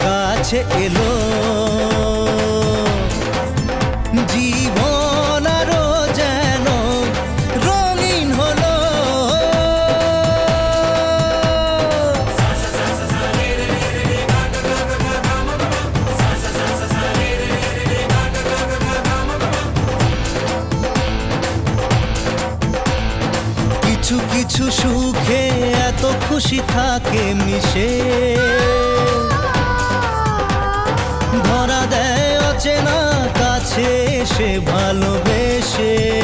কাছে এলো জীবন আরো যেন রঙিন হলো। কিছু কিছু সুখে এত খুশি থাকে মিশে, ধরা দেয় অচেনা কাছে সে ভালোবেসে।